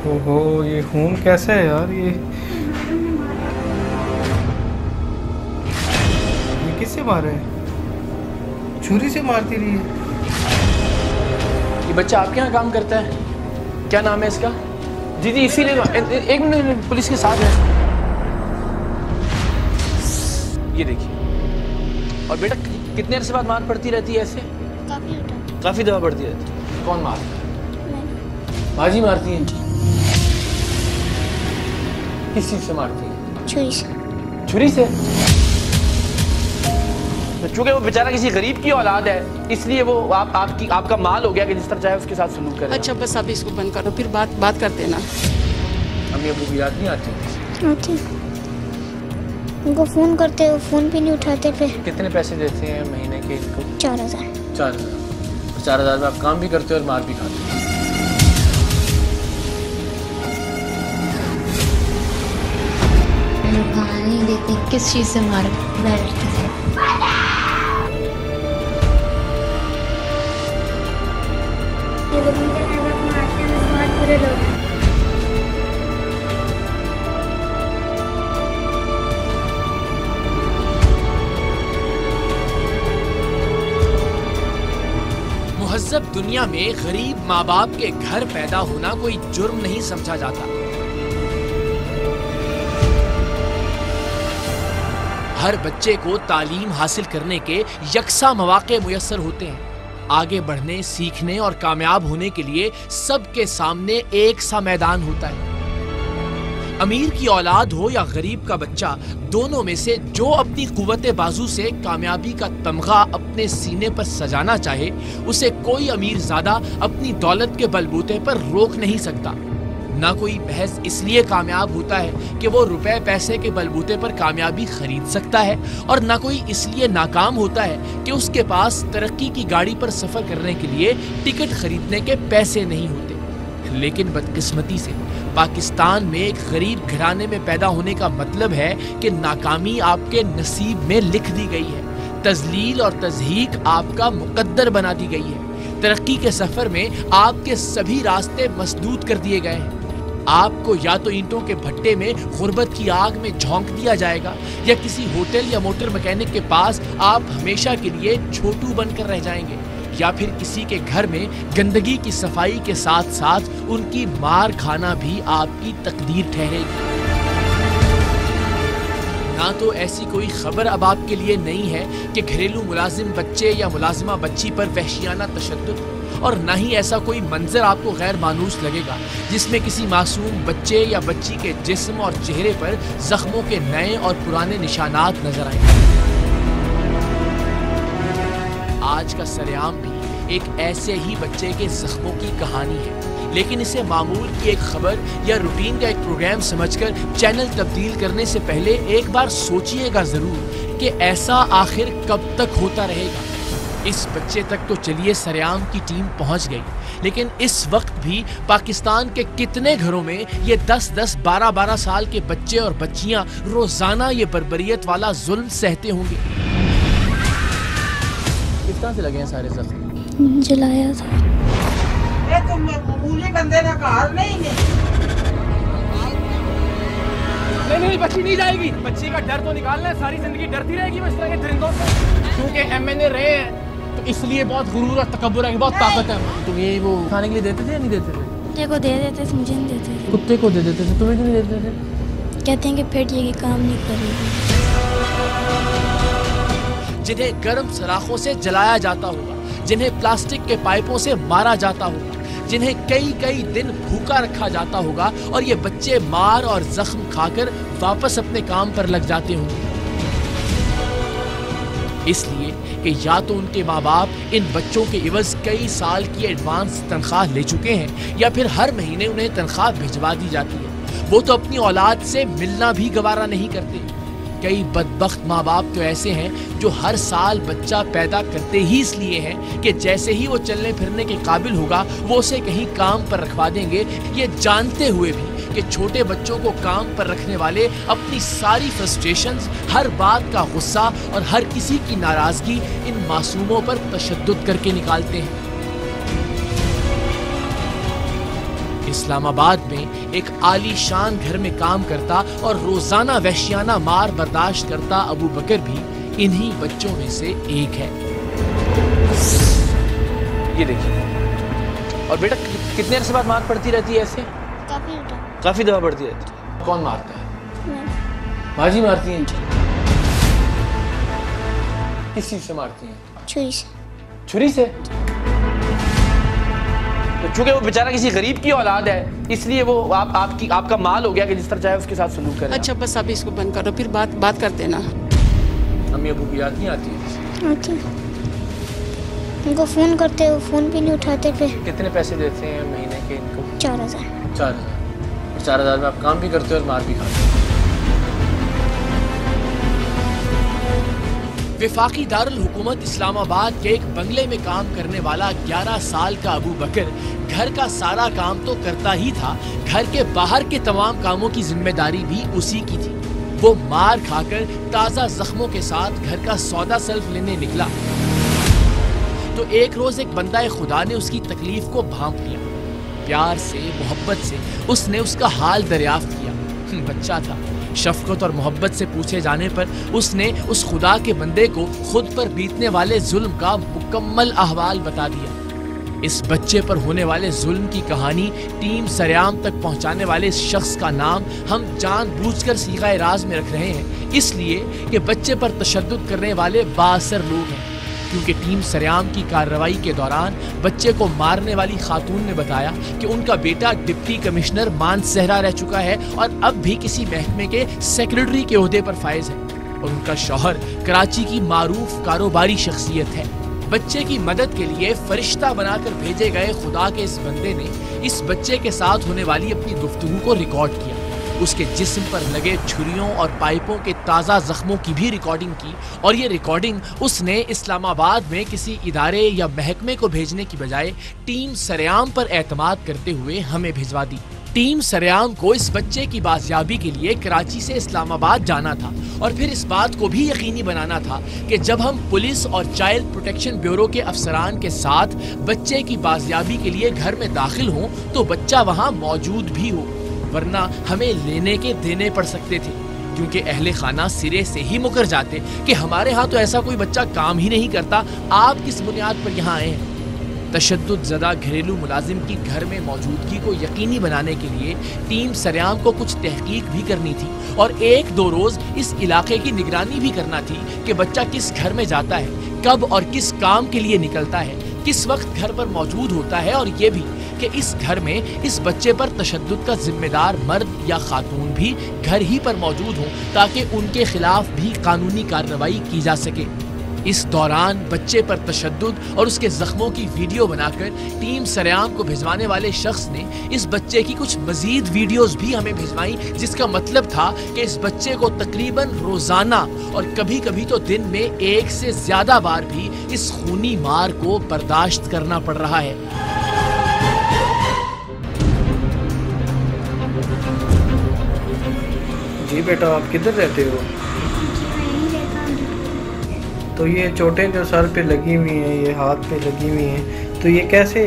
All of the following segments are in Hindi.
ओहो, ये खून कैसे है यार? ये किससे मारा है? छुरी से मारती रही है। ये बच्चा आपके यहाँ काम करता है? क्या नाम है इसका? दीदी इसीलिए एक मिनट, पुलिस के साथ है। ये देखिए। और बेटा कितने अरसे बाद मार पड़ती रहती है ऐसे? काफी दफा पड़ती रहती है। कौन मारता है? बाजी मारती है। किस चीज से मारती है? छुरी से। छुरी से? चूंकि वो बेचारा किसी गरीब की औलाद है, इसलिए वो आपका माल हो गया कि जिस तरह चाहे उसके साथ सलूक करें। अच्छा बस आप इसको बंद करो, फिर बात करते ना। अम्मी अबू की याद नहीं आती? आती। उनको फोन करते, वो फोन भी नहीं उठाते। फिर कितने पैसे देते हैं महीने के इनको? 4000। 4000 में आप काम भी करते हो और मार भी खाते हो। नहीं देते। किस चीज से मारे? बेल्ट से। मुहज़्ज़ब दुनिया में गरीब माँ बाप के घर पैदा होना कोई जुर्म नहीं समझा जाता। हर बच्चे को तालीम हासिल करने के यकसा मौके मुयस्सर होते हैं। आगे बढ़ने, सीखने और कामयाब होने के लिए सबके सामने एक सा मैदान होता है। अमीर की औलाद हो या गरीब का बच्चा, दोनों में से जो अपनी कुव्वते बाजू से कामयाबी का तमगा अपने सीने पर सजाना चाहे, उसे कोई अमीर ज़ादा अपनी दौलत के बलबूते पर रोक नहीं सकता। ना कोई बहस इसलिए कामयाब होता है कि वो रुपए पैसे के बलबूते पर कामयाबी खरीद सकता है, और ना कोई इसलिए नाकाम होता है कि उसके पास तरक्की की गाड़ी पर सफर करने के लिए टिकट खरीदने के पैसे नहीं होते। लेकिन बदकिस्मती से पाकिस्तान में एक गरीब घराने में पैदा होने का मतलब है कि नाकामी आपके नसीब में लिख दी गई है, तजलील और तज़हीक आपका मुकद्दर बना दी गई है। तरक्की के सफर में आपके सभी रास्ते मसदूद कर दिए गए हैं। आपको या तो ईंटों के भट्टे में गुर्बत की आग में झोंक दिया जाएगा, या किसी होटल या मोटर मैकेनिक के पास आप हमेशा के लिए छोटू बनकर रह जाएंगे, या फिर किसी के घर में गंदगी की सफाई के साथ साथ उनकी मार खाना भी आपकी तकदीर ठहरेगी। ना तो ऐसी कोई खबर अब आपके लिए नहीं है कि घरेलू मुलाजिम बच्चे या मुलाजिमा बच्ची पर वहशियाना तशद्दुद, और ना ही ऐसा कोई मंजर आपको गैर मानूस लगेगा जिसमें किसी मासूम बच्चे या बच्ची के जिस्म और चेहरे पर जख्मों के नए और पुराने निशानात नजर आएंगे। आज का सरेआम भी एक ऐसे ही बच्चे के जख्मों की कहानी है, लेकिन इसे मामूल की एक खबर या रूटीन का एक प्रोग्राम समझकर चैनल तब्दील करने से पहले एक बार सोचिएगा जरूर कि ऐसा आखिर कब तक होता रहेगा। इस बच्चे तक तो चलिए सरेआम की टीम पहुंच गई, लेकिन इस वक्त भी पाकिस्तान के कितने घरों में ये 10-10, 12-12 साल के बच्चे और बच्चियां रोजाना ये बर्बरियत वाला जुल्म सहते होंगे। किस तरह से लगे हैं सारे जख्म? जलाया था। ये तुम मामूली बंदे ना कार नहीं नहीं, बच्ची नहीं जाएगी। बच्ची का डर तो निकालना है, सारी जिंदगी डरती रहेगी इस तरह के दरिंदों से। क्योंकि MNA रहे हैं तो इसलिए बहुत गुरूर और तकब्बुर है, बहुत ताकत है। तुम ये वो खाने के लिए देते थे या नहीं देते थे? कुत्ते को दे देते थे, मुझे नहीं देते थे। कुत्ते को दे देते थे, तुम्हें क्यों नहीं देते थे? कहते हैं कि पेट ये काम नहीं करेगी। जिन्हें गर्म सराखों से जलाया जाता होगा, जिन्हें प्लास्टिक के पाइपों से मारा जाता होगा, जिन्हें कई कई दिन भूखा रखा जाता होगा, और ये बच्चे मार और जख्म खाकर वापस अपने काम पर लग जाते होंगे। इसलिए कि या तो उनके माँ बाप इन बच्चों के इवज कई साल की एडवांस तनख्वाह ले चुके हैं, या फिर हर महीने उन्हें तनख्वाह भिजवा दी जाती है। वो तो अपनी औलाद से मिलना भी गवारा नहीं करते। कई बदबख्त माँ बाप तो ऐसे हैं जो हर साल बच्चा पैदा करते ही इसलिए हैं कि जैसे ही वो चलने फिरने के काबिल होगा वो उसे कहीं काम पर रखवा देंगे, ये जानते हुए भी कि छोटे बच्चों को काम पर रखने वाले अपनी सारी फ्रस्ट्रेशंस, हर बात का गुस्सा और हर किसी की नाराजगी इन मासूमों पर तशद्दुद करके निकालते हैं। इस्लामाबाद में एक आलीशान घर में काम करता और रोजाना वहशियाना मार बर्दाश्त करता अबू बकर भी इन्हीं बच्चों में से एक है। ये देखिए। और बेटा कितने अरसे बाद मार पड़ती रहती है ऐसे? काफी दफा पड़ती रहती है। कौन मारता है? माँ जी मारती हैं। किस चीज से मारती हैं? छुरी से। छुरी से? तो चूंकि वो बेचारा किसी गरीब की औलाद है इसलिए वो आपका माल हो गया कि जिस तरह चाहे उसके साथ सलूक करें। अच्छा बस आप इसको बंद करो, फिर बात कर देना। अम्मी अबू की याद नहीं आती है? आती है। उनको फ़ोन करते वो फ़ोन भी नहीं उठाते। फिर कितने पैसे देते हैं महीने के इनको? 4000। 4000। 4000 में आप काम भी करते हो और मार भी खाते हो। विफाकी दारुल हुकूमत इस्लामाबाद के एक बंगले में काम करने वाला 11 साल का अबू बकर घर का सारा काम तो करता ही था, घर के बाहर के तमाम कामों की जिम्मेदारी भी उसी की थी। वो मार खाकर ताज़ा जख्मों के साथ घर का सौदा सल्फ लेने निकला तो एक रोज एक बंदा खुदा ने उसकी तकलीफ को भांप लिया। प्यार से मोहब्बत से उसने उसका हाल दरियाफ्त किया। बच्चा था। शफकत और मोहब्बत से पूछे जाने पर उसने उस खुदा के बंदे को खुद पर बीतने वाले जुल्म का मुकम्मल अहवाल बता दिया। इस बच्चे पर होने वाले जुल्म की कहानी टीम सरेआम तक पहुंचाने वाले इस शख्स का नाम हम जानबूझकर सीगाए राज में रख रहे हैं, इसलिए कि बच्चे पर तशद्दुद करने वाले बाअसर लोग हैं। क्योंकि टीम सरेआम की कार्रवाई के दौरान बच्चे को मारने वाली खातून ने बताया कि उनका बेटा डिप्टी कमिश्नर मानसहरा रह चुका है और अब भी किसी महकमे के सेक्रेटरी के ओहदे पर फायज है और उनका शौहर कराची की मारूफ कारोबारी शख्सियत है। बच्चे की मदद के लिए फरिश्ता बनाकर भेजे गए खुदा के इस बंदे ने इस बच्चे के साथ होने वाली अपनी गुफ्तगू को रिकॉर्ड किया। उसके जिस्म पर लगे छुरियों और पाइपों के ताज़ा जख्मों की भी रिकॉर्डिंग की और ये रिकॉर्डिंग उसने इस्लामाबाद में किसी इदारे या महकमे को भेजने की बजाय टीम सरेआम पर एतमाद करते हुए हमें भिजवा दी। टीम सरेआम को इस बच्चे की बाजियाबी के लिए कराची से इस्लामाबाद जाना था और फिर इस बात को भी यकीनी बनाना था कि जब हम पुलिस और चाइल्ड प्रोटेक्शन ब्यूरो के अफसरान के साथ बच्चे की बाजियाबी के लिए घर में दाखिल हों तो बच्चा वहाँ मौजूद भी हो, वरना हमें लेने के देने पड़ सकते थे। क्योंकि अहले खाना सिरे से ही मुकर जाते कि हमारे यहाँ तो ऐसा कोई बच्चा काम ही नहीं करता, आप किस बुनियाद पर यहाँ आए हैं। तशद्दुद ज़दा घरेलू मुलाजिम की घर में मौजूदगी को यकीनी बनाने के लिए टीम सरेआम को कुछ तहकीक भी करनी थी और 1-2 रोज़ इस इलाके की निगरानी भी करना थी कि बच्चा किस घर में जाता है, कब और किस काम के लिए निकलता है, किस वक्त घर पर मौजूद होता है और ये भी कि इस घर में इस बच्चे पर तशद्दुद का जिम्मेदार मर्द या खातून भी घर ही पर मौजूद हों ताकि उनके खिलाफ भी कानूनी कार्रवाई की जा सके। इस दौरान बच्चे पर तशद्दुद और उसके जख्मों की वीडियो बनाकर टीम सरेआम को भिजवाने वाले शख्स ने इस बच्चे की कुछ मजीद वीडियोस भी हमें भिजवाई, जिसका मतलब था कि इस बच्चे को तकरीबन रोजाना और कभी कभी तो दिन में 1 से ज्यादा बार भी इस खूनी मार को बर्दाश्त करना पड़ रहा है। जी बेटा, आप किधर रहते हो? तो ये चोटें जो सर पे लगी हुई हैं, ये हाथ पे लगी हुई हैं, तो ये कैसे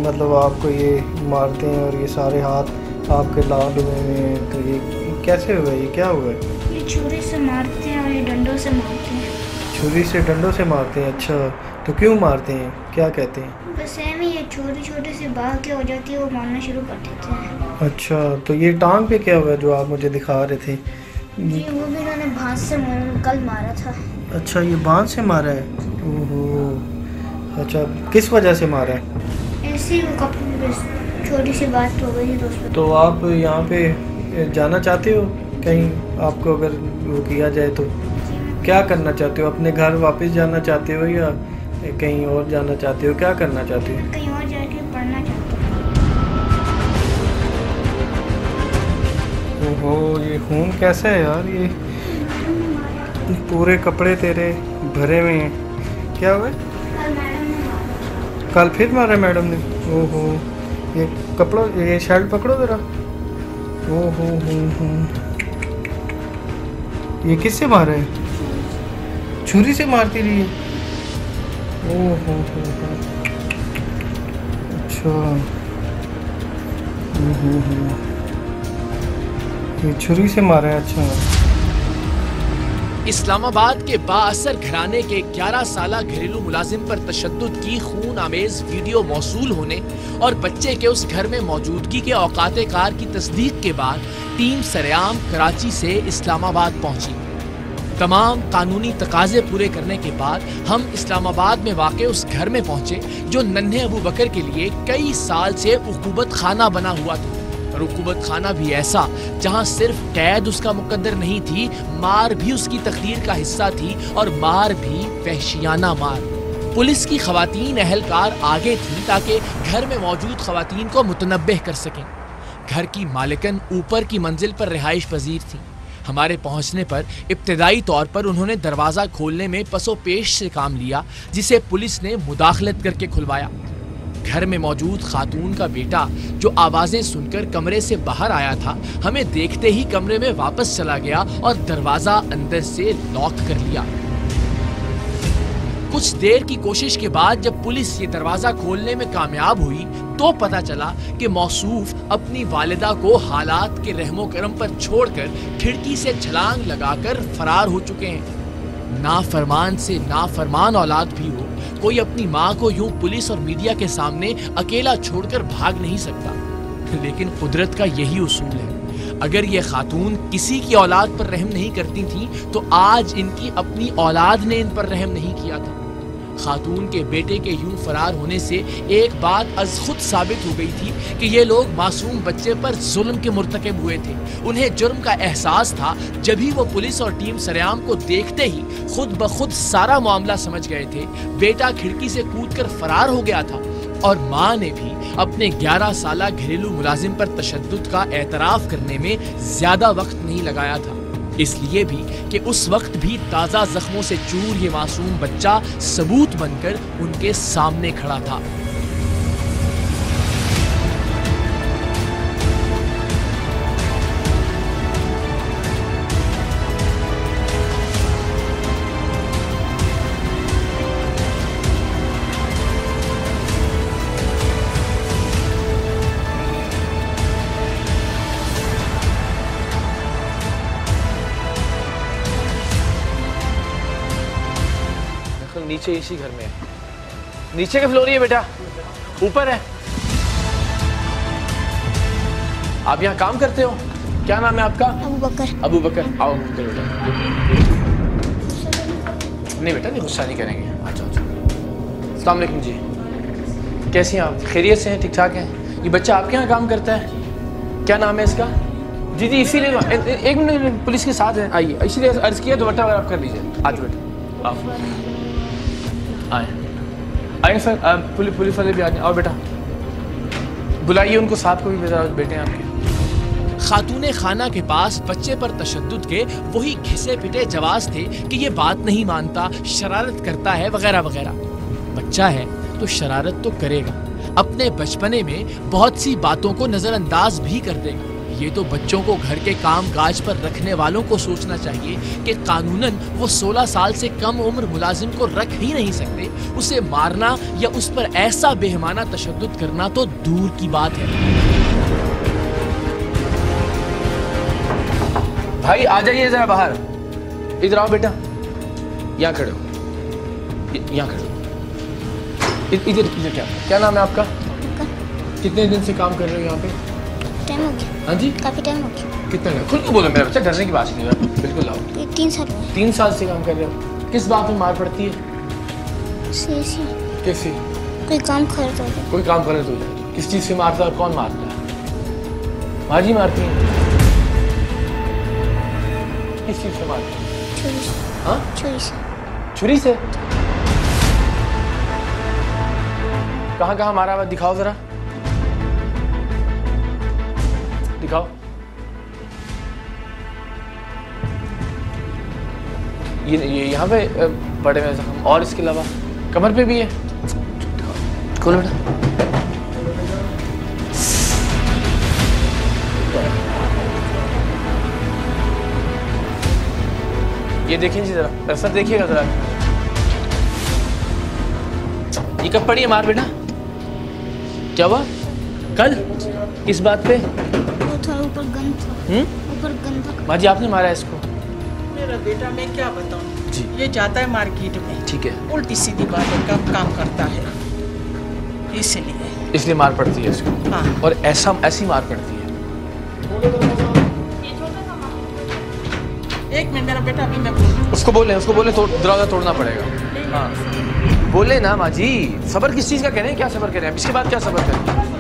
मतलब आपको ये मारते हैं और ये सारे हाथ आपके लाल हुए हैं, तो ये कैसे हुआ, ये क्या हुआ है? ये छुरी से मारते हैं और ये डंडों से मारते हैं। छुरी से डंडों से मारते हैं? अच्छा, तो क्यों मारते हैं, क्या कहते हैं? बस ऐसे ही ये छोटी छोटी सी बाल के हो जाती है, वो मारना शुरू कर देते हैं। अच्छा, तो ये टांग पे क्या हुआ जो आप मुझे दिखा रहे थे? जी वो भी उन्होंने भांज से कल मारा था। अच्छा, ये बांध से मारा है? ओहो, अच्छा, किस वजह से मारा है? ऐसे ही वो छोटी सी बात हो गई दोस्तों। तो आप यहाँ पे जाना चाहते हो कहीं, आपको अगर वो किया जाए तो क्या करना चाहते हो? अपने घर वापस जाना चाहते हो या कहीं और जाना चाहते हो, क्या करना चाहते हो? कहीं और जाके पढ़ना चाहते हो। ओहो, ये खून कैसा है यार, ये पूरे कपड़े तेरे भरे हुए हैं, क्या हुआ? कल फिर मारा मैडम ने? ओहो, ये कपड़ों, ये शर्ट पकड़ो ज़रा। ओहो हो, ये किससे मारा है? छुरी से मारती रही है? ओहो हो, अच्छा, ये छुरी से मारा है। अच्छा। इस्लामाबाद के बाअसर घराने के 11 साला घरेलू मुलाजिम पर तशद्दुद की खून आमेज वीडियो मौसूल होने और बच्चे के उस घर में मौजूदगी के औकाते कार की तस्दीक के बाद टीम सरेआम कराची से इस्लामाबाद पहुंची। तमाम कानूनी तकाजे पूरे करने के बाद हम इस्लामाबाद में वाक़े उस घर में पहुंचे जो नन्हे अबू बकर के लिए कई साल से उक़ूबत खाना बना हुआ था। और उक़ूबत खाना भी ऐसा जहां सिर्फ कैद उसका मुकद्दर नहीं थी, मार भी उसकी तकदीर का हिस्सा थी, और मार भी वहशियाना मार। पुलिस की खवातीन अहलकार आगे थी ताकि घर में मौजूद खवातीन को मुतनब्बह कर सकें। घर की मालिकन ऊपर की मंजिल पर रिहाइश पजीर थी। हमारे पहुंचने पर इब्तदाई तौर पर उन्होंने दरवाज़ा खोलने में पसोपेश से काम लिया, जिसे पुलिस ने मुदाखलत करके खुलवाया। घर में मौजूद खातून का बेटा, जो आवाज़ें सुनकर कमरे से बाहर आया था, हमें देखते ही कमरे में वापस चला गया और दरवाज़ा अंदर से लॉक कर लिया। कुछ देर की कोशिश के बाद जब पुलिस ये दरवाज़ा खोलने में कामयाब हुई तो पता चला कि मौसूफ अपनी वालिदा को हालात के रहमो करम पर छोड़कर खिड़की से छलांग लगाकर फरार हो चुके हैं। नाफरमान से नाफरमान औलाद भी हो, कोई अपनी माँ को यूं पुलिस और मीडिया के सामने अकेला छोड़कर भाग नहीं सकता। लेकिन कुदरत का यही उसूल है, अगर ये खातून किसी की औलाद पर रहम नहीं करती थी तो आज इनकी अपनी औलाद ने इन पर रहम नहीं किया था। खातून के बेटे के यूं फरार होने से एक बात अज खुद साबित हो गई थी कि ये लोग मासूम बच्चे पर जुल्म के मुर्तकिब हुए थे। उन्हें जुर्म का एहसास था, जभी वो पुलिस और टीम सरेआम को देखते ही खुद ब खुद सारा मामला समझ गए थे। बेटा खिड़की से कूदकर फरार हो गया था और माँ ने भी अपने 11 साला घरेलू मुलाजिम पर तशद्दुद का एतराफ़ करने में ज्यादा वक्त नहीं लगाया था, इसलिए भी कि उस वक्त भी ताज़ा जख्मों से चूर ये मासूम बच्चा सबूत बनकर उनके सामने खड़ा था। नीचे इसी घर में है। नीचे के फ्लोर ही है बेटा, ऊपर है। आप यहाँ काम करते हो? क्या नाम है आपका? अबू बकर। अबू बकर, आओ बेटा। नहीं बेटा, नहीं, गुस्सा नहीं करेंगे। अच्छा अच्छा। अस्सलाम वालेकुम जी, कैसी हैं आप? खैरियत से हैं? ठीक ठाक हैं? ये बच्चा आपके यहाँ काम करता है? क्या नाम है इसका? जी जी, इसीलिए एक मिनट, पुलिस के साथ है, आइए। इसीलिए अर्ज किया, दुपट्टा अगर आप कर लीजिए। आज बेटा आओ, आए सर। पुलिस वाले भी आ जाए। और बेटा बुलाइए उनको, साथ को भी बेटे आपके। खातूने खाना के पास बच्चे पर तशद्दुद के वही घिसे पिटे जवाब थे कि ये बात नहीं मानता, शरारत करता है, वगैरह वगैरह। बच्चा है तो शरारत तो करेगा, अपने बचपने में बहुत सी बातों को नजरअंदाज भी कर देगा। ये तो बच्चों को घर के काम काज पर रखने वालों को सोचना चाहिए कि कानूनन वो 16 साल से कम उम्र मुलाजिम को रख ही नहीं सकते। उसे मारना या उस पर ऐसा बेहमाना तशद्दुद करना तो दूर की बात है। भाई आ जाइए जरा बाहर, इधर आओ बेटा, यहाँ खड़े हो, यहाँ खड़े हो। इधर इधर। क्या नाम है आपका? कितने दिन से काम कर रहे हो यहाँ पे? टाइम हो गया। हाँ जी, काफी टाइम हो गया। कितना? खुल के बोलो मेरा बच्चा, डरने की बात नहीं है, बिल्कुल लाओ। 3 साल हुए। 3 साल से काम कर रहे हो। किस बात में मार पड़ती है? सी कैसे? कोई काम कर दो। कोई काम करे तो किस चीज़ से मारता है? कौन मारता है? माँ जी मारती है। किस चीज़ से मारती है? छुरी से। हाँ, छुरी से। छुरी से? कहाँ कहाँ मारा हुआ? दिखाओ जरा, दिखाओ। ये यहाँ पे पड़े हुए जख्म, और इसके अलावा कमर पे भी है। खोलो बेटा। ये देखिए जी जरा, सर देखिएगा जरा, ये कब पड़ी है मार बेटा? क्या हुआ? कल किस बात पे? वो था ऊपर गन था। ऊपर गन था। माँ जी आपने मारा है इसको? मेरा बेटा मैं क्या बताऊं जी। ये जाता है मार्केट में, ठीक है, उल्टी सीधी बातें का काम करता है, इसलिए मार पड़ती है इसको। हाँ। और ऐसी मार पड़ती है। एक मिनट मेरा बेटा अभी मैं बोलूं। उसको बोले दरवाजा तोड़ना पड़ेगा। हाँ बोले ना माँ जी, सबर किस चीज़ का कह रहे हैं? क्या सबर करें? इसके बाद क्या सबर करें?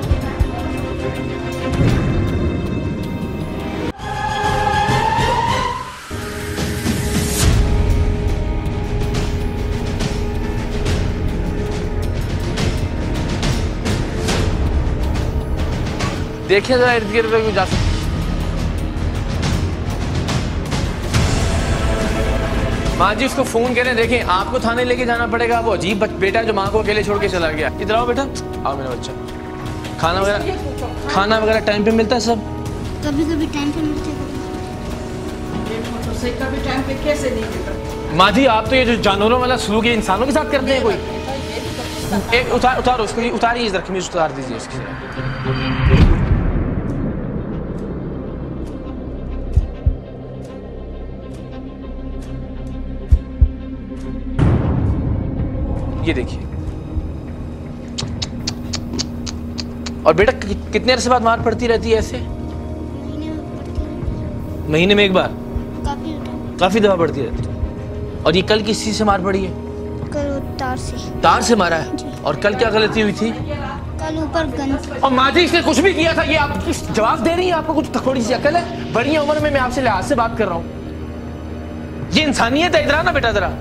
देखिए जरा इर्द गिर्द में जा सकते। माँ जी उसको फोन करें, देखें आपको थाने लेके जाना पड़ेगा। वो अजीब बेटा जो माँ को अकेले छोड़ के चला गया। इधर आओ बेटा, आओ मेरा बच्चा। खाना वगैरह टाइम पे मिलता है सब? कभी कभी टाइम पे मिलते हैं। कभी टाइम पे कैसे नहीं मिलता? माँ जी आप तो ये जो जानवरों वाला सलूक इंसानों के साथ करते हैं कोई? एक उतारो उसको, उतारिए इस रकमी उतार दीजिए इसकी। ये देखिए। और बेटा कितने अरसे बाद मार पड़ती रहती है ऐसे? महीने में एक बार? काफी दफा पड़ती रहती है। और ये कल किस चीज से मार पड़ी है? कल तार से मारा है। और कल क्या गलती हुई थी? कल ऊपर गन। और माँ जी इसने कुछ भी किया था, ये आप जवाब दे रही है? आपको कुछ थोड़ी सी अकल है? बड़ी उम्र में मैं आपसे लिहाज से बात कर रहा हूँ। ये इंसानियत है। इधर ना बेटा जरा।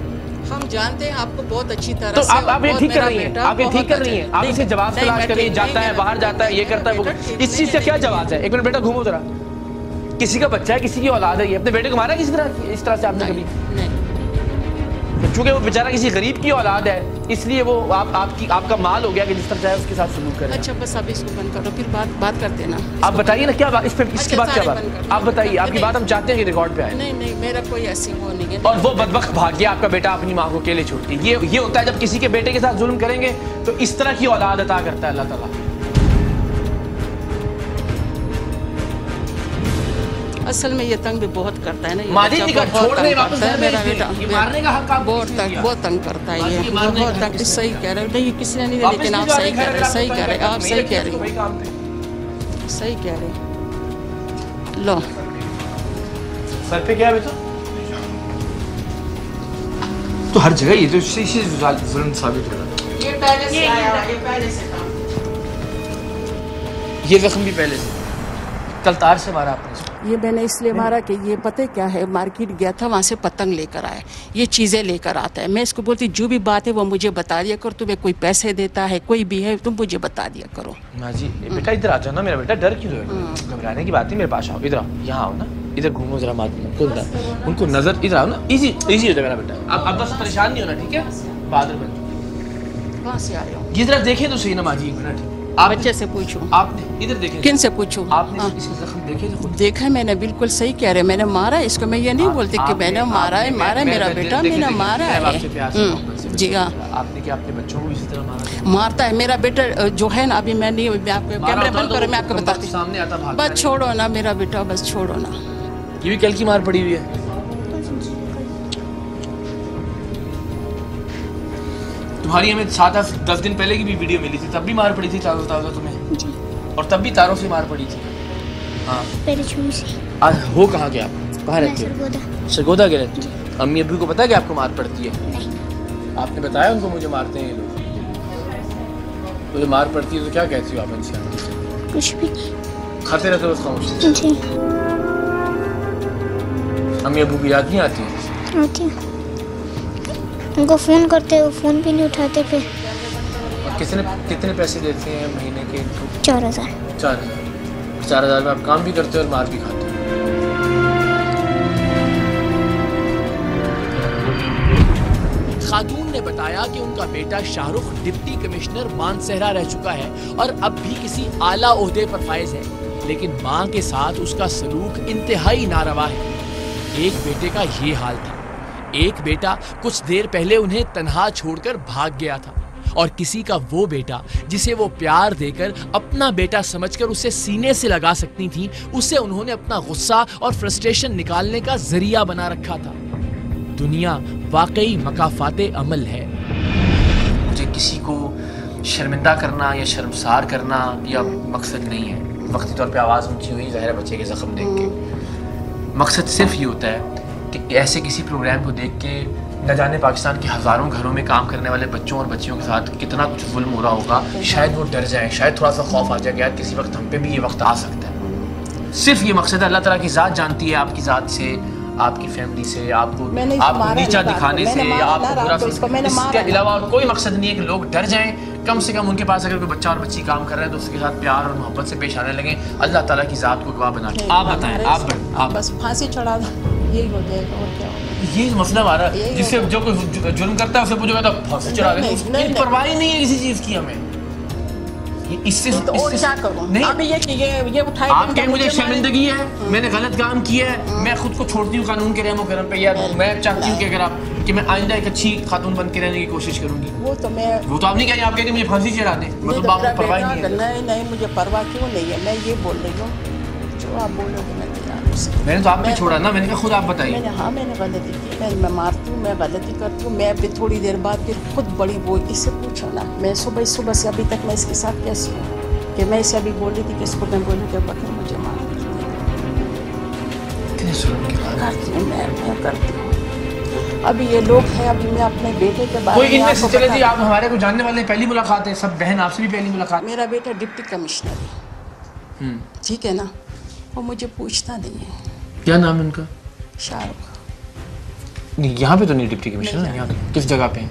हम जानते हैं आपको बहुत अच्छी तरह तो से। आप ये ठीक कर रही हैं, आप ये ठीक कर रही हैं। आप इसे जवाब तलाश कर रही हैं, जाता है बाहर जाता है, ये करता है वो। इस चीज से क्या जवाब है? एक मिनट बेटा घूमो जरा। किसी का बच्चा है, किसी की औलाद है, ये अपने बेटे को मारा किसी तरह इस तरह से आपने कभी? चूंकि वो बेचारा किसी गरीब की औलाद है, इसलिए वो आपका माल हो गया कि जिस तरह चाहे उसके साथ सलूक करें। अच्छा बस अब इसको बंद करो, फिर बात करते ना। आप बताइए ना क्या बात, इसके बाद क्या बात? आप बताइए, आपकी बात हम चाहते हैं कि रिकॉर्ड पे आए। नहीं मेरा कोई ऐसी वो नहीं है। और वो बदबख्त भाग गया आपका बेटा अपनी माँ को अकेले छोड़ के। ये होता है जब किसी के बेटे के साथ जुल्म करेंगे तो इस तरह की औलाद अता करता है अल्लाह ताला। असल में ये तंग भी बहुत करता है ना। माजी जी का छोड़ने वापस मेरा बेटा मारने का हक आप बहुत तंग करता है ये, बहुत तंग। सही कह रहे हो, नहीं किसी ने नहीं, लेकिन आप सही कह रहे हैं, सही कह रहे हैं, आप सही कह रहे हैं, सही कह रहे हैं। लो सर पे क्या है बेटा? तो हर जगह ये तो इसी जुल्म साबित हो रहा है। ये पहले से आया, ये पहले से था। ये जख्म भी पहले से। कल तार से मारा आपने? ये मैंने इसलिए मारा कि ये पता क्या है, मार्केट गया था, वहाँ से पतंग लेकर आया, ये चीज़ें लेकर आता है। मैं इसको बोलती जो भी बात है वो मुझे बता दिया करो, तुम्हें कोई पैसे देता है, कोई भी है, तुम मुझे बता दिया करो। माँ जी बेटा इधर आ जाओ ना, मेरा बेटा डर क्यों रहे? घबराने की बात नहीं, मेरे पास आओ, इधर आओ, यहाँ आओ ना, इधर घूमो जरा, उनको नजर, इधर आओ ना, इजी हो जाए मेरा बेटा। आप बस परेशान नहीं होना, ठीक है? बादल बन कहाँ से आ रहे हो? ये जरा देखें तो सही ना माँ जी, एक मिनट। आप बच्चे से पूछो, आपने इधर देखें, किन से पूछूं? आपने इसके जख्म देखे थे? देखा मैंने, बिल्कुल सही कह रहे, मैंने मारा इसको। मैं ये नहीं बोलती कि मैंने मारा है मेरा बेटा, मैंने मारा है। जी हाँ, आपने क्या अपने बच्चों को इसी तरह मारा? मारता है मेरा बेटा जो है ना। अभी मैं नहीं, मैं आपको कैमरा बंद करो, मैं आपको बताती सामने आता भाग। बस छोड़ो ना मेरा बेटा, बस छोड़ो ना। ये भी कल की मार पड़ी हुई है। तुम्हारी हमें 7-10 दिन पहले की भी वीडियो मिली थी, तब भी मार पड़ी थी ताज़ा तुम्हें जी। और तब भी तारों से मार पड़ी थी। हाँ पहले छुरी से। आज हो कहाँ गया आप? कहाँ रहते हो? सरगोदा के रहते हो? अम्मी अब्बू को पता है कि आपको मार पड़ती है? नहीं। आपने बताया उनको मुझे मारते हैं ये लोग? मुझे मार पड़ती है तो क्या कहती हो आप इनसे? कुछ भी नहीं। खाते रहते हो बस खामोशी? जी। अम्मी अब्बू की याद नहीं आती? आती है। उनको फ़ोन करते हो, फ़ोन भी नहीं उठाते फिर। कितने पैसे देते हैं महीने के? 4000। 4000 में आप काम भी करते हो और मार भी खाते हो। खातून ने बताया कि उनका बेटा शाहरुख डिप्टी कमिश्नर मानसहरा रह चुका है और अब भी किसी आला ओहदे पर फायज है, लेकिन मां के साथ उसका सलूक इंतहाई नारवा है। एक बेटे का ये हाल था। एक बेटा कुछ देर पहले उन्हें तन्हा छोड़कर भाग गया था और किसी का वो बेटा जिसे वो प्यार देकर अपना बेटा समझकर उसे सीने से लगा सकती थी, उसे उन्होंने अपना गुस्सा और फ्रस्ट्रेशन निकालने का जरिया बना रखा था। दुनिया वाकई मकाफाते अमल है। मुझे किसी को शर्मिंदा करना या शर्मसार करना या मकसद नहीं है। वक्ती तौर पे आवाज़ ऊंची हुई, ज़ाहिर है बच्चे के ज़ख्म देख के। मकसद सिर्फ ये होता है कि ऐसे किसी प्रोग्राम को देख के न जाने पाकिस्तान के हज़ारों घरों में काम करने वाले बच्चों और बच्चियों के साथ कितना कुछ जुल्म हो रहा होगा। शायद वो डर जाए, शायद थोड़ा सा खौफ आ जाए कि यार किसी वक्त हम पे भी ये वक्त आ सकता है। सिर्फ ये मकसद है। अल्लाह ताला की ज़ात जानती है आपकी ज़ात से, आपकी फैमिली से, आपको नीचा दिखाने से या आपको बुरा इसके अलावा और कोई मकसद नहीं है कि लोग डर जाएं। कम से कम उनके पास अगर कोई बच्चा और बच्ची काम कर रहे हैं तो उसके साथ प्यार और मोहब्बत से पेश आने लगे, अल्लाह ताला की ज़ात को गवाह बना के। आप बताएं, आप बस फांसी चढ़ा दो, यही हो जाएगा और क्या। ये मसला हमारा, जिससे जो कोई जुर्म करता है उसे पूछो तो फांसी चढ़ा दे, परवाह नहीं है किसी चीज़ की हमें। इससे और क्या करूं? नहीं, अब ये उठाए आप कहें मुझे शर्मिंदगी है, मैंने गलत काम किया है, मैं खुद को छोड़ती हूँ कानून के रहमो करम पे, या मैं चाहती हूँ कि अगर आप कि मैं आइंदा एक अच्छी खातून बन के रहने की कोशिश करूंगी। वो तो आप नहीं कहेंगे, आप कहेंगे मुझे फांसी चढ़ा दें, मतलब आपको परवाह नहीं है। नहीं, मुझे परवाह क्यों नहीं है, मैं ये बोल रही हूँ जो आप बोलोगे मैं तैयार हूँ। मैंने तो आप भी छोड़ा ना, मैंने कहा खुद आप बताइए। मैंने गलती की, मैं मारती हूँ, मैं गलती करती हूँ, मैं भी थोड़ी देर बाद फिर खुद बड़ी वो इससे पूछो ना, मैं सुबह से अभी तक मैं इसके साथ कैसी हूँ कि मैं इसे अभी बोल रही थी कि इसको मैं बोलूँ कि बकर मुझे मार करती हूँ, मैं करती हूँ। अभी ये लोग हैं, अभी मैं अपने बेटे के बारे में इनमें से चले जी, आप हमारे को जानने वाले, पहली मुलाकात है, सब बहन आपसे भी पहली मुलाकात। मेरा बेटा डिप्टी कमिश्नर है, ठीक है ना, वो मुझे पूछता नहीं है। क्या नाम है उनका? शाहरुख। नहीं, यहाँ पे तो नहीं डिप्टी कमिश्नर, यहाँ किस जगह पे है?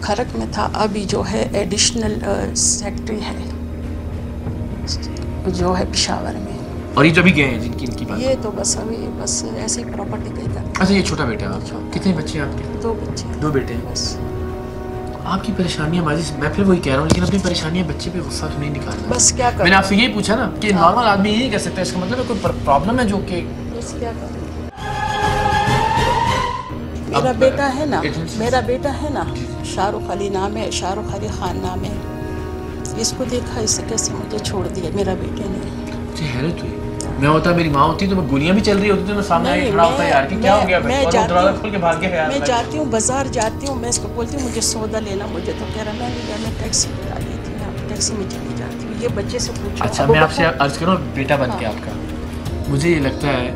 खरक में था, अभी जो है एडिशनल सेक्रेटरी है जो है पेशावर में। और ये जो भी गए हैं जिनकी इनकी बात, ये तो बस अभी बस ऐसे ही प्रॉपर्टी गई था। अच्छा, ये छोटा बेटा है आपका? कितने बच्चे हैं आपके? 2 बच्चे। 2 बेटे हैं बस। आपकी परेशानियां माजी, मैं फिर वही कह रहा हूँ, लेकिन अपनी परेशानियां बच्चे पे गुस्सा नहीं निकालना। बस क्या करें? मैंने आपसे यही पूछा ना कि नॉर्मल आदमी यही कर सकता है, इसका मतलब है कोई प्रॉब्लम है जो कि बस क्या करें। मेरा बेटा है ना, शाहरुख अली नाम है, शाहरुख अली खान नाम है। इसको देखा, इससे कैसे मुझे छोड़ दिया मेरा बेटे ने। मुझे हैरत हुई, मैं होता मेरी माँ होती तो मैं गोलियां भी चल रही होती तो मैं सामने आके खड़ा होता यार कि क्या हो गया भाई, और दरवाजा खोल के भाग गया यार। मैं जाती हूँ बाजार जाती हूँ, मैं इसको बोलती हूँ मुझे सौदा लेना, मुझे तो कह रहा मैं टैक्सी बुला लेती हूँ, टैक्सी में चली जाती हूँ। ये बच्चे से पूछो। अच्छा, मैं आपसे अर्ज करूँ बेटा बन के आपका, मुझे ये लगता है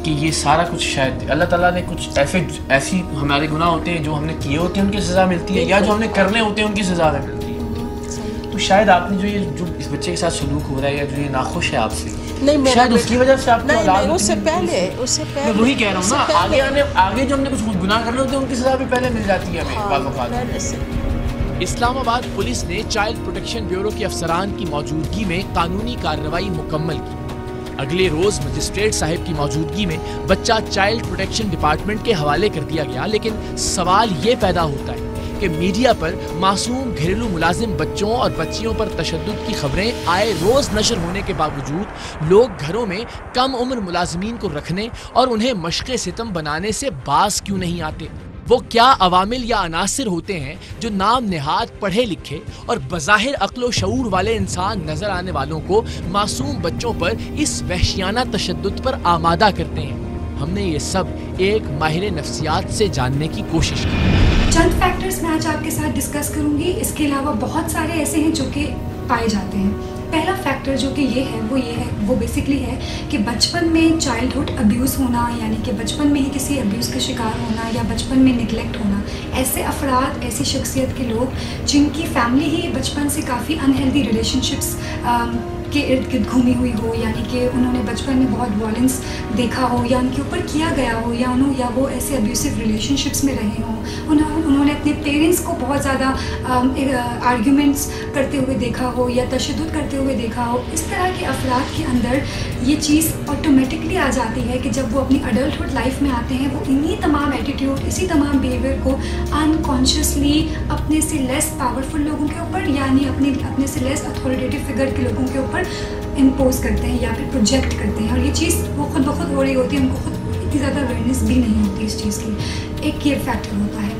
कि ये सारा कुछ शायद अल्लाह ताला ने कुछ ऐसी हमारे गुनाह होते हैं जो हमने किए होते हैं उनकी सज़ा मिलती है, या जो हमने करने होते हैं उनकी सज़ा हमें मिलती है। तो शायद आपने जो इस बच्चे के साथ सलूक हो रहा है या जो ये नाखुश है आपसे, नहीं शायद उसकी वजह से आपको नहीं, उससे पहले मैं वही कह रहा हूँ ना, आगे जो हमने कुछ गुनाह करने होते हैं उनकी सज़ा भी पहले मिल जाती है हमें। इस्लामाबाद पुलिस ने चाइल्ड प्रोटेक्शन ब्यूरो के अफसरान की मौजूदगी में कानूनी कार्रवाई मुकम्मल की। अगले रोज मजिस्ट्रेट साहब की मौजूदगी में बच्चा चाइल्ड प्रोटेक्शन डिपार्टमेंट के हवाले कर दिया गया। लेकिन सवाल ये पैदा होता है कि मीडिया पर मासूम घरेलू मुलाजिम बच्चों और बच्चियों पर तशद्दुद की खबरें आए रोज नशर होने के बावजूद लोग घरों में कम उम्र मुलाजिमीन को रखने और उन्हें मशक़े सितम बनाने से बाज क्यों नहीं आते? वो क्या अवामिल या अनासिर होते हैं जो नाम नेहाद पढ़े लिखे और बज़ाहिर अक्ल व शऊर वाले इंसान नजर आने वालों को मासूम बच्चों पर इस वहशियाना तशद्दुद पर आमादा करते हैं? हमने ये सब एक माहिर नफ्सियात से जानने की कोशिश की। चंद फैक्टर्स मैं आज आपके साथ डिस्कस करूंगी। इसके अलावा बहुत सारे ऐसे हैं जो कि पाए जाते हैं। पहला फैक्टर जो कि ये है वो बेसिकली है कि बचपन में चाइल्डहुड अब्यूज़ होना, यानी कि बचपन में ही किसी अब्यूज़ का शिकार होना या बचपन में निगलेक्ट होना। ऐसे अफराद, ऐसी शख्सियत के लोग जिनकी फैमिली ही बचपन से काफ़ी अनहेल्दी रिलेशनशिप्स के इर्द गिर्द घूमी हुई हो, यानी कि उन्होंने बचपन में बहुत वॉयलेंस देखा हो या उनके ऊपर किया गया हो, या वो ऐसे अब्यूसिव रिलेशनशिप्स में रहे हों, उन्होंने अपने पेरेंट्स को बहुत ज़्यादा आर्ग्यूमेंट्स करते हुए देखा हो या तशद्दुद करते हुए देखा हो। इस तरह के अफराद के अंदर ये चीज़ ऑटोमेटिकली आ जाती है कि जब वो अपनी अडल्टहुड लाइफ में आते हैं, वो इन्हीं तमाम एटीट्यूड, इसी तमाम बिहेवियर को अनकॉन्शियसली अपने से लेस पावरफुल लोगों के ऊपर, यानी अपने से लेस अथॉरिटेटिव फिगर के लोगों के ऊपर इम्पोज करते हैं या फिर प्रोजेक्ट करते हैं। और ये चीज़ वो खुद ब खुद हो रही होती है, उनको खुद इतनी ज़्यादा अवेयरनेस भी नहीं होती इस चीज़ की। एक ये फैक्टर होता है।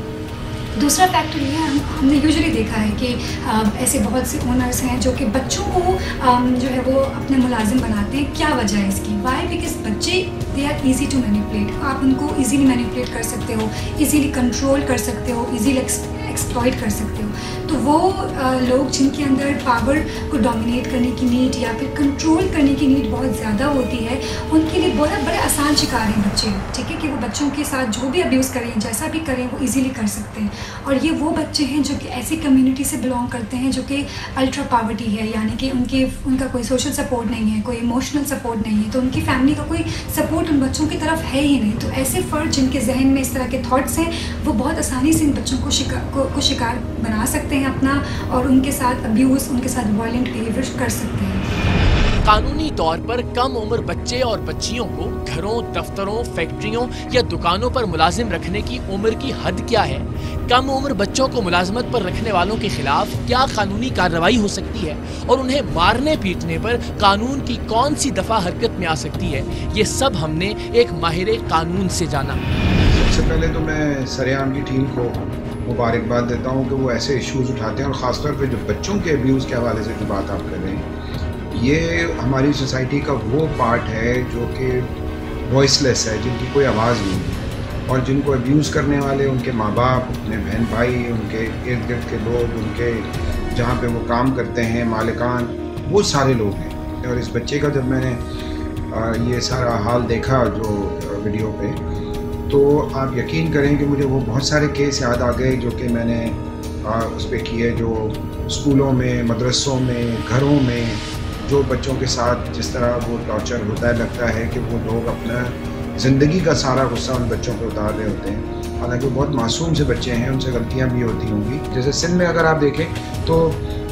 दूसरा फैक्टर ये है, हमने यूजुअली देखा है कि ऐसे बहुत से ओनर्स हैं जो कि बच्चों को जो है वो अपने मुलाजिम बनाते हैं। क्या वजह है इसकी? वाई? बिकॉज बच्चे they are easy to manipulate. आप उनको ईजीली मैनिपुलेट कर सकते हो, ईजीली कंट्रोल कर सकते हो, ईजीली एक्सप्लॉइट कर सकते हो। तो वो लोग जिनके अंदर पावर को डोमिनेट करने की नीड या फिर कंट्रोल करने की नीड बहुत ज़्यादा होती है, उनके लिए बहुत बड़े आसान शिकार हैं बच्चे। ठीक है कि वो बच्चों के साथ जो भी अब्यूज़ करें, जैसा भी करें, वो इजीली कर सकते हैं। और ये वो बच्चे हैं जो कि ऐसी कम्युनिटी से बिलोंग करते हैं जो कि अल्ट्रा पॉवर्टी है, यानी कि उनका कोई सोशल सपोर्ट नहीं है, कोई इमोशनल सपोर्ट नहीं है, तो उनकी फैमिली का कोई सपोर्ट उन बच्चों की तरफ है ही नहीं। तो ऐसे फ़र्द जिनके जहन में इस तरह के थॉट्स हैं, वो बहुत आसानी से इन बच्चों को शिकार बना सकते हैं अपना, और उनके साथ अब्यूज़, उनके साथ वायलेंट बिहेवियर कर सकते हैं। कानूनी तौर पर कम उम्र बच्चे और बच्चियों को घरों, दफ्तरों, फैक्ट्रियों या दुकानों पर मुलाजिम रखने की उम्र की हद क्या है? कम उम्र बच्चों को मुलाजमत पर रखने वालों के खिलाफ क्या कानूनी कार्रवाई हो सकती है और उन्हें मारने पीटने पर कानून की कौन सी दफा हरकत में आ सकती है? ये सब हमने एक माहिर कानून से जाना। सबसे पहले तो मैं सरेआम की टीम को मुबारकबाद देता हूँ कि वो ऐसे इश्यूज़ उठाते हैं, और ख़ासतौर पे जो बच्चों के अब्यूज़ के हवाले से जो बात आप कर रहे हैं, ये हमारी सोसाइटी का वो पार्ट है जो कि वॉइसलेस है, जिनकी कोई आवाज़ नहीं है, और जिनको अब्यूज़ करने वाले उनके माँ बाप, अपने बहन भाई, उनके इर्द गिर्द के लोग, उनके जहाँ पे वो काम करते हैं मालिकान, वो सारे लोग हैं। और इस बच्चे का जब मैंने ये सारा हाल देखा जो वीडियो पे, तो आप यकीन करें कि मुझे वो बहुत सारे केस याद आ गए जो कि मैंने उस पर किए, जो स्कूलों में, मदरसों में, घरों में जो बच्चों के साथ जिस तरह वो टॉर्चर होता है, लगता है कि वो लोग अपना ज़िंदगी का सारा गुस्सा उन बच्चों पर उतार रहे होते हैं। हालांकि बहुत मासूम से बच्चे हैं, उनसे गलतियां भी होती होंगी। जैसे सिंध में अगर आप देखें तो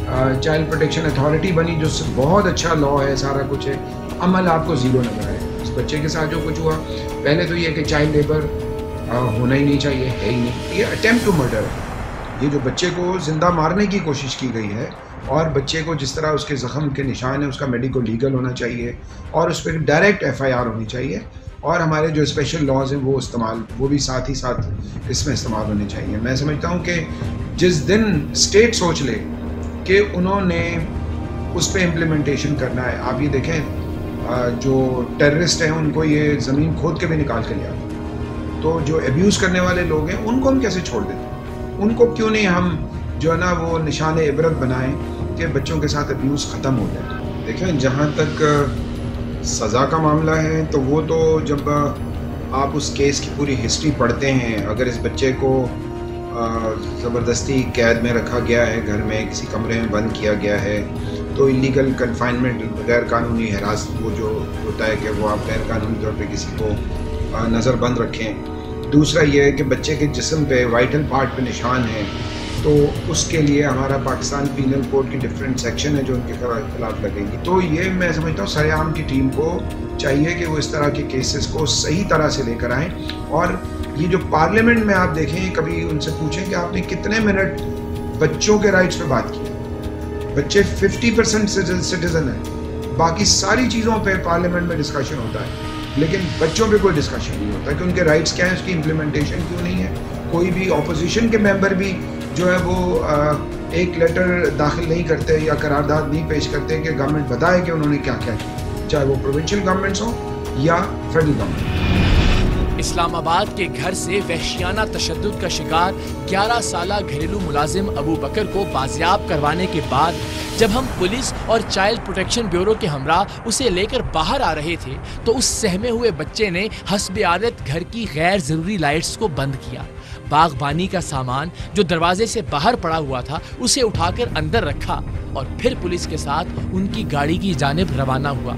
चाइल्ड प्रोटेक्शन अथॉरिटी बनी, जो बहुत अच्छा लॉ है, सारा कुछ है, अमल आपको ज़ीरो नजर आए। इस बच्चे के साथ जो कुछ हुआ, पहले तो ये कि चाइल्ड लेबर होना ही नहीं चाहिए, है ही नहीं, ये अटेम्प्ट टू मर्डर है। ये जो बच्चे को ज़िंदा मारने की कोशिश की गई है, और बच्चे को जिस तरह उसके ज़ख्म के निशान है उसका मेडिको लीगल होना चाहिए, और उस पर डायरेक्ट FIR होनी चाहिए, और हमारे जो स्पेशल लॉज हैं वो भी साथ ही साथ इसमें इस्तेमाल होने चाहिए। मैं समझता हूँ कि जिस दिन स्टेट सोच ले कि उन्होंने उस पर इम्प्लीमेंटेशन करना है, आप ये देखें जो टेररिस्ट हैं उनको ये ज़मीन खोद के भी निकाल के लिया, तो जो एब्यूज़ करने वाले लोग हैं उनको हम कैसे छोड़ देते? उनको क्यों नहीं हम जो है ना वो निशान इबरत बनाएं कि बच्चों के साथ अब्यूज़ ख़त्म हो जाए। देखें, जहाँ तक सज़ा का मामला है, तो वो तो जब आप उस केस की पूरी हिस्ट्री पढ़ते हैं, अगर इस बच्चे को ज़बरदस्ती कैद में रखा गया है, घर में किसी कमरे में बंद किया गया है, तो इलीगल कन्फाइनमेंट, गैर कानूनी हिरासत, वो जो होता है कि वो आप गैर कानूनी तौर पे किसी को नज़रबंद रखें। दूसरा ये है कि बच्चे के जिस्म पे, वाइटल पार्ट पे निशान है, तो उसके लिए हमारा पाकिस्तान पीनल कोड की डिफरेंट सेक्शन है जो उनके खिलाफ लगेगी। तो ये मैं समझता हूँ सरेआम की टीम को चाहिए कि वो इस तरह के केसेस को सही तरह से लेकर आएँ। और ये जो पार्लियामेंट में आप देखें, कभी उनसे पूछें कि आपने कितने मिनट बच्चों के राइट्स पे बात की। बच्चे 50% सिटीजन है, बाकी सारी चीज़ों पे पार्लियामेंट में डिस्कशन होता है, लेकिन बच्चों पे कोई डिस्कशन नहीं होता कि उनके राइट्स क्या है, उसकी इम्प्लीमेंटेशन क्यों नहीं है। कोई भी ऑपोजिशन के मेंबर भी जो है वो एक लेटर दाखिल नहीं करते या करारदाद नहीं पेश करते कि गवर्नमेंट बताए कि उन्होंने क्या क्या किया, चाहे वो प्रोविंशियल गवर्नमेंट्स हो या फेडरल गवर्नमेंट। इस्लामाबाद के घर से वहशियाना तशद्दुद का शिकार 11 साला घरेलू मुलाजिम अबू बकर को बाजियाब करवाने के बाद जब हम पुलिस और चाइल्ड प्रोटेक्शन ब्यूरो के हमरा उसे लेकर बाहर आ रहे थे, तो उस सहमे हुए बच्चे ने हस्बे आदत घर की गैर ज़रूरी लाइट्स को बंद किया। बागबानी का सामान जो दरवाजे से बाहर पड़ा हुआ था उसे उठाकर अंदर रखा और फिर पुलिस के साथ उनकी गाड़ी की जानिब रवाना हुआ।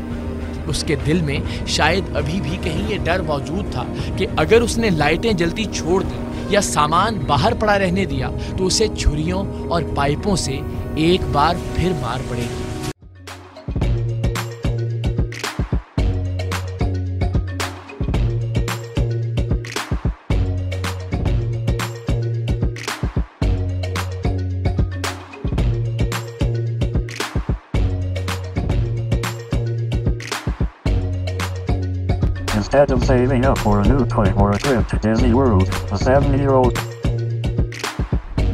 उसके दिल में शायद अभी भी कहीं ये डर मौजूद था कि अगर उसने लाइटें जलती छोड़ दी या सामान बाहर पड़ा रहने दिया तो उसे छुरियों और पाइपों से एक बार फिर मार पड़ेगी। Instead of saving up for a new toy or a trip to Disney World, a 7-year-old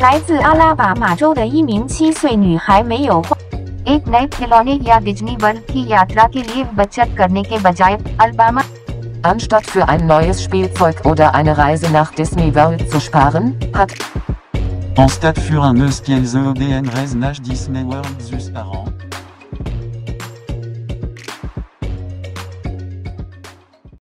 来自阿拉巴马州的一名7岁女孩没有花 एक नए खिलौने या डिज्नी वर्ल्ड की यात्रा के लिए बचत करने के बजाय Alabama Anstatt für ein neues Spielzeug oder eine Reise nach Disney World zu sparen, hat En stade für un eus qu'elles une reise nach Disney World zu sparen.